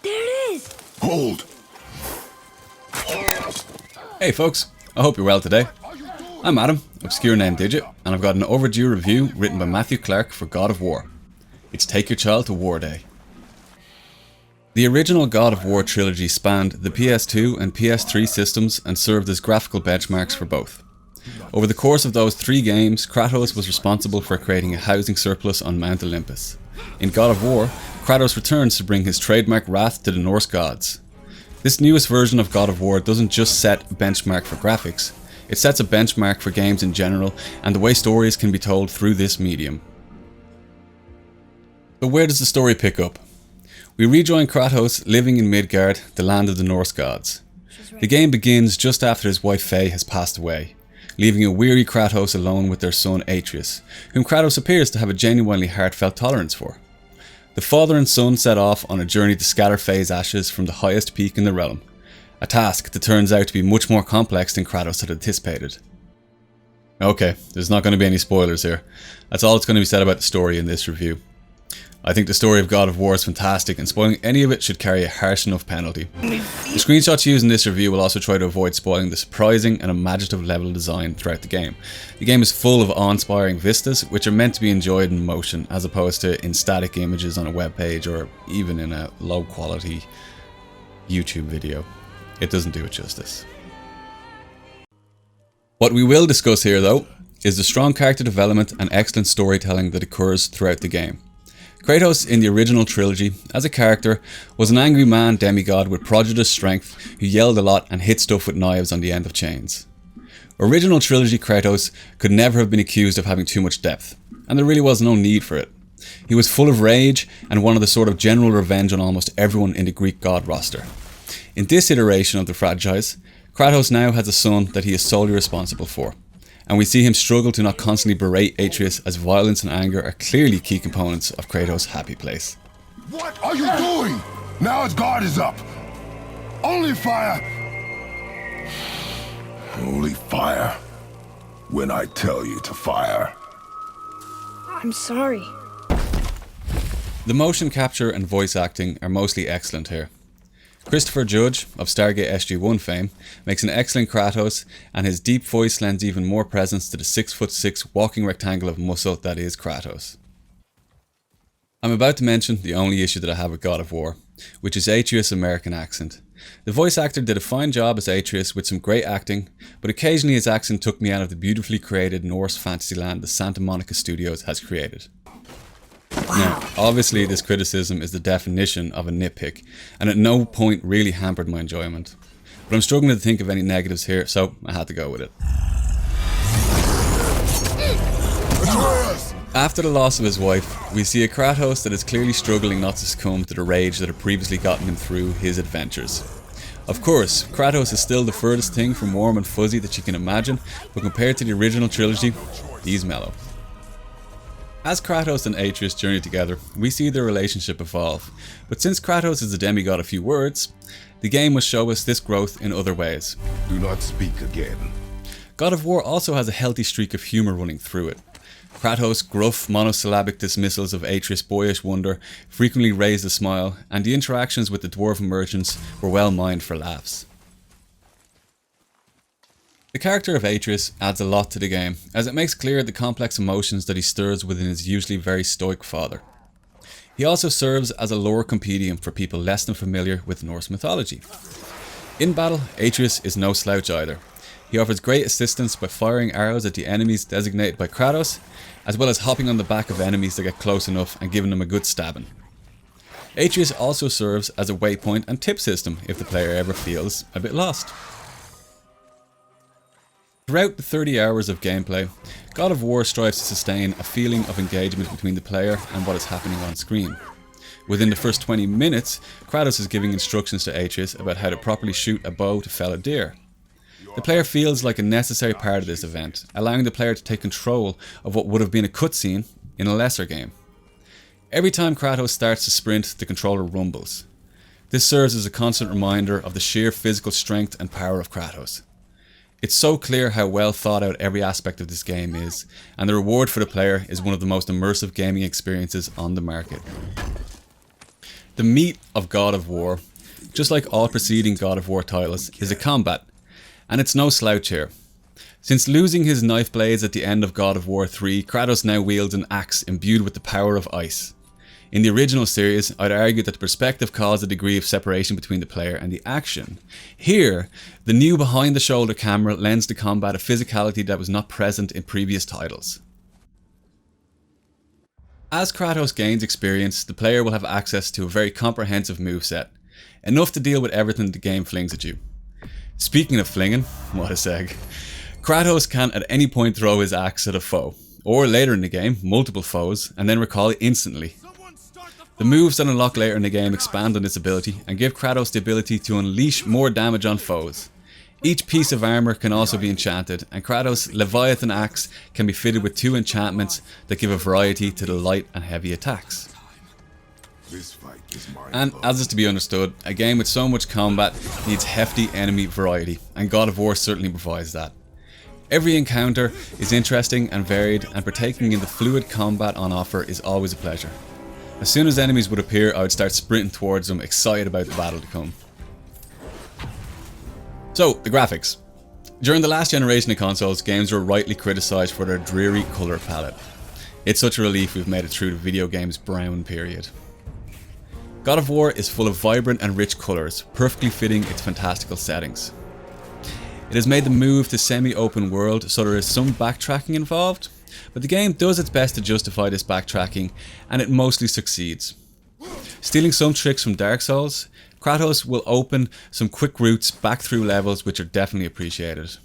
There it is! Hold! Hey folks, I hope you're well today. I'm Adam, ObscureNameDigit, and I've got an overdue review written by Matthew Clark for God of War. It's Take Your Child to War Day. The original God of War trilogy spanned the PS2 and PS3 systems and served as graphical benchmarks for both. Over the course of those three games, Kratos was responsible for creating a housing surplus on Mount Olympus. In God of War, Kratos returns to bring his trademark wrath to the Norse gods. This newest version of God of War doesn't just set a benchmark for graphics, it sets a benchmark for games in general and the way stories can be told through this medium. But where does the story pick up? We rejoin Kratos living in Midgard, the land of the Norse gods. The game begins just after his wife Faye has passed away, leaving a weary Kratos alone with their son Atreus, whom Kratos appears to have a genuinely heartfelt tolerance for. The father and son set off on a journey to scatter Faye's ashes from the highest peak in the realm, a task that turns out to be much more complex than Kratos had anticipated. Okay, there's not going to be any spoilers here. That's all that's going to be said about the story in this review. I think the story of God of War is fantastic, and spoiling any of it should carry a harsh enough penalty. The screenshots used in this review will also try to avoid spoiling the surprising and imaginative level design throughout the game. The game is full of awe-inspiring vistas, which are meant to be enjoyed in motion, as opposed to in static images on a web page or even in a low-quality YouTube video. It doesn't do it justice. What we will discuss here, though, is the strong character development and excellent storytelling that occurs throughout the game. Kratos in the original trilogy, as a character, was an angry man demigod with prodigious strength who yelled a lot and hit stuff with knives on the end of chains. Original trilogy Kratos could never have been accused of having too much depth, and there really was no need for it. He was full of rage and wanted the sort of general revenge on almost everyone in the Greek god roster. In this iteration of the franchise, Kratos now has a son that he is solely responsible for, and we see him struggle to not constantly berate Atreus, as violence and anger are clearly key components of Kratos' happy place. What are you doing? Now his guard is up. Only fire. Only fire. When I tell you to fire. I'm sorry. The motion capture and voice acting are mostly excellent here. Christopher Judge, of Stargate SG-1 fame, makes an excellent Kratos, and his deep voice lends even more presence to the 6'6" walking rectangle of muscle that is Kratos. I'm about to mention the only issue that I have with God of War, which is Atreus' American accent. The voice actor did a fine job as Atreus with some great acting, but occasionally his accent took me out of the beautifully created Norse fantasyland the Santa Monica Studios has created. Now, obviously this criticism is the definition of a nitpick, and at no point really hampered my enjoyment. But I'm struggling to think of any negatives here, so I had to go with it. After the loss of his wife, we see a Kratos that is clearly struggling not to succumb to the rage that had previously gotten him through his adventures. Of course, Kratos is still the furthest thing from warm and fuzzy that you can imagine, but compared to the original trilogy, he's mellow. As Kratos and Atreus journey together, we see their relationship evolve, but since Kratos is a demigod of few words, the game must show us this growth in other ways. Do not speak again. God of War also has a healthy streak of humour running through it. Kratos' gruff, monosyllabic dismissals of Atreus' boyish wonder frequently raised a smile, and the interactions with the dwarven merchants were well mined for laughs. The character of Atreus adds a lot to the game, as it makes clear the complex emotions that he stirs within his usually very stoic father. He also serves as a lore compendium for people less than familiar with Norse mythology. In battle, Atreus is no slouch either. He offers great assistance by firing arrows at the enemies designated by Kratos, as well as hopping on the back of enemies that get close enough and giving them a good stabbing. Atreus also serves as a waypoint and tip system if the player ever feels a bit lost. Throughout the 30 hours of gameplay, God of War strives to sustain a feeling of engagement between the player and what is happening on screen. Within the first 20 minutes, Kratos is giving instructions to Atreus about how to properly shoot a bow to fell a deer. The player feels like a necessary part of this event, allowing the player to take control of what would have been a cutscene in a lesser game. Every time Kratos starts to sprint, the controller rumbles. This serves as a constant reminder of the sheer physical strength and power of Kratos. It's so clear how well thought out every aspect of this game is, and the reward for the player is one of the most immersive gaming experiences on the market. The meat of God of War, just like all preceding God of War titles, is the combat, and it's no slouch here. Since losing his knife blades at the end of God of War 3, Kratos now wields an axe imbued with the power of ice. In the original series, I'd argue that the perspective caused a degree of separation between the player and the action. Here, the new behind-the-shoulder camera lends the combat a physicality that was not present in previous titles. As Kratos gains experience, the player will have access to a very comprehensive moveset, enough to deal with everything the game flings at you. Speaking of flinging, what a seg, Kratos can at any point throw his axe at a foe, or later in the game, multiple foes, and then recall it instantly. The moves that unlock later in the game expand on this ability and give Kratos the ability to unleash more damage on foes. Each piece of armor can also be enchanted, and Kratos' Leviathan axe can be fitted with 2 enchantments that give a variety to the light and heavy attacks. And as is to be understood, a game with so much combat needs hefty enemy variety, and God of War certainly provides that. Every encounter is interesting and varied, and partaking in the fluid combat on offer is always a pleasure. As soon as enemies would appear, I would start sprinting towards them, excited about the battle to come. So, the graphics. During the last generation of consoles, games were rightly criticised for their dreary colour palette. It's such a relief we've made it through the video game's brown period. God of War is full of vibrant and rich colours, perfectly fitting its fantastical settings. It has made the move to semi-open world, so there is some backtracking involved, but the game does its best to justify this backtracking, and it mostly succeeds. Stealing some tricks from Dark Souls, Kratos will open some quick routes back through levels which are definitely appreciated.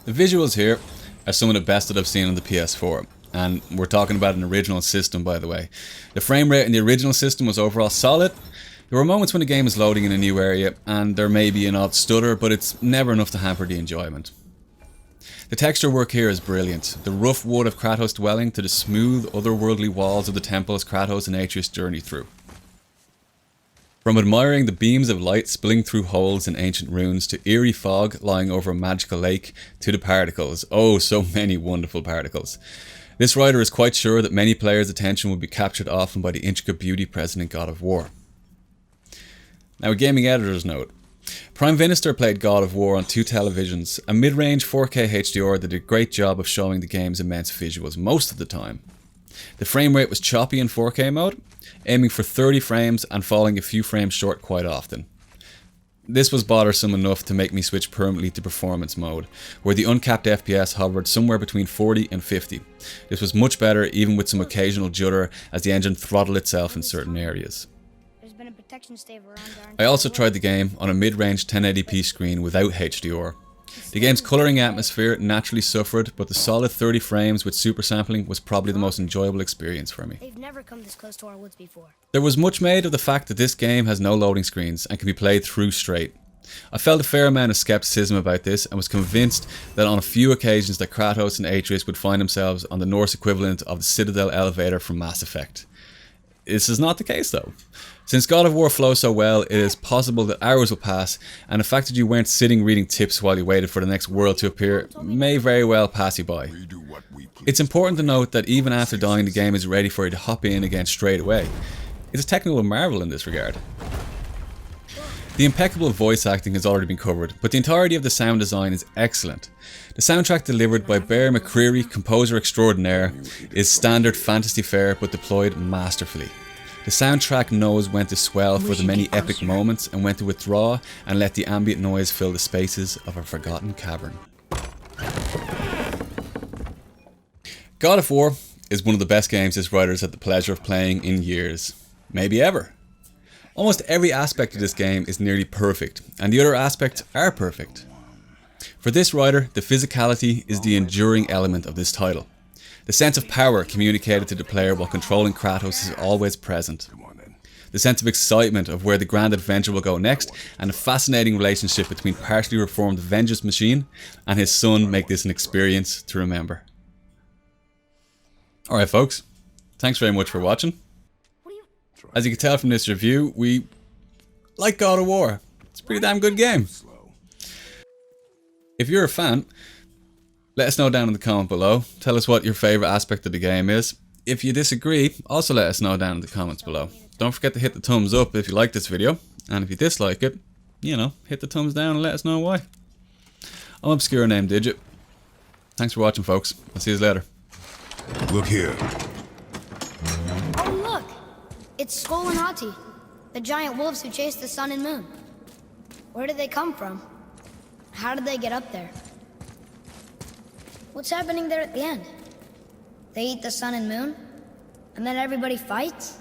The visuals here are some of the best that I've seen on the PS4, and we're talking about an original system, by the way. The frame rate in the original system was overall solid. There were moments when the game is loading in a new area and there may be an odd stutter, but it's never enough to hamper the enjoyment. The texture work here is brilliant. The rough wood of Kratos' dwelling to the smooth, otherworldly walls of the temples Kratos and Atreus journey through. From admiring the beams of light spilling through holes in ancient ruins to eerie fog lying over a magical lake to the particles. Oh, so many wonderful particles. This writer is quite sure that many players' attention will be captured often by the intricate beauty present in God of War. Now, a gaming editor's note. Prime Minister played God of War on 2 televisions. A mid-range 4K HDR that did a great job of showing the game's immense visuals most of the time. The frame rate was choppy in 4K mode, aiming for 30 frames and falling a few frames short quite often. This was bothersome enough to make me switch permanently to performance mode, where the uncapped FPS hovered somewhere between 40 and 50. This was much better, even with some occasional judder as the engine throttled itself in certain areas. I also tried the game on a mid-range 1080p screen without HDR. The game's colouring atmosphere naturally suffered, but the solid 30 frames with super sampling was probably the most enjoyable experience for me. They've never come this close to our woods before. There was much made of the fact that this game has no loading screens and can be played through straight. I felt a fair amount of skepticism about this and was convinced that on a few occasions that Kratos and Atreus would find themselves on the Norse equivalent of the Citadel elevator from Mass Effect. This is not the case though. Since God of War flows so well, it is possible that hours will pass, and the fact that you weren't sitting reading tips while you waited for the next world to appear may very well pass you by. It's important to note that even after dying, the game is ready for you to hop in again straight away. It's a technical marvel in this regard. The impeccable voice acting has already been covered, but the entirety of the sound design is excellent. The soundtrack delivered by Bear McCreary, composer extraordinaire, is standard fantasy fare but deployed masterfully. The soundtrack knows when to swell for the many epic moments and when to withdraw and let the ambient noise fill the spaces of a forgotten cavern. God of War is one of the best games this writer has had the pleasure of playing in years, maybe ever. Almost every aspect of this game is nearly perfect, and the other aspects are perfect. For this writer, the physicality is the enduring element of this title. The sense of power communicated to the player while controlling Kratos is always present. The sense of excitement of where the grand adventure will go next, and a fascinating relationship between partially reformed vengeance machine and his son make this an experience to remember. Alright folks, thanks very much for watching. As you can tell from this review, we like God of War. It's a pretty damn good game. If you're a fan, let us know down in the comment below. Tell us what your favourite aspect of the game is. If you disagree, also let us know down in the comments below. Don't forget to hit the thumbs up if you like this video, and if you dislike it, you know, hit the thumbs down and let us know why. I'm ObscureNameDigit. Thanks for watching, folks. I'll see you later. Look here. Oh, look! It's Skull and Hati, the giant wolves who chase the sun and moon. Where did they come from? How did they get up there? What's happening there at the end? They eat the sun and moon? And then everybody fights?